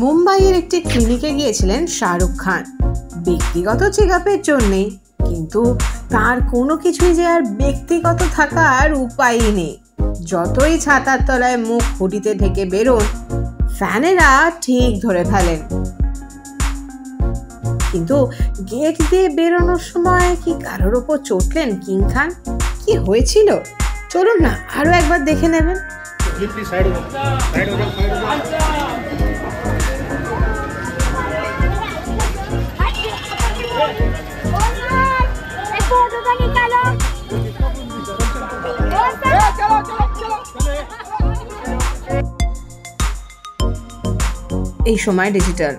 মুম্বাইয়ের একটি ক্লিনিকে গিয়েছিলেন শাহরুখ খান ব্যক্তিগত চেকআপের জন্যে, কিন্তু তার কোনো কিছুই যে আর ব্যক্তিগত থাকার উপায়ই নেই। যতই ছাতার তলায় মুখ হুডিতে ঢেকে বেরোন, ফ্যানেরা ঠিক ধরে ফেলেন। কিন্তু গেট দিয়ে বেরোনোর সময় কি কারোর ওপর চটলেন কিং খান? কি হয়েছিল চলুন না আরো একবার দেখে নেবেন। এই সময় ডিজিটাল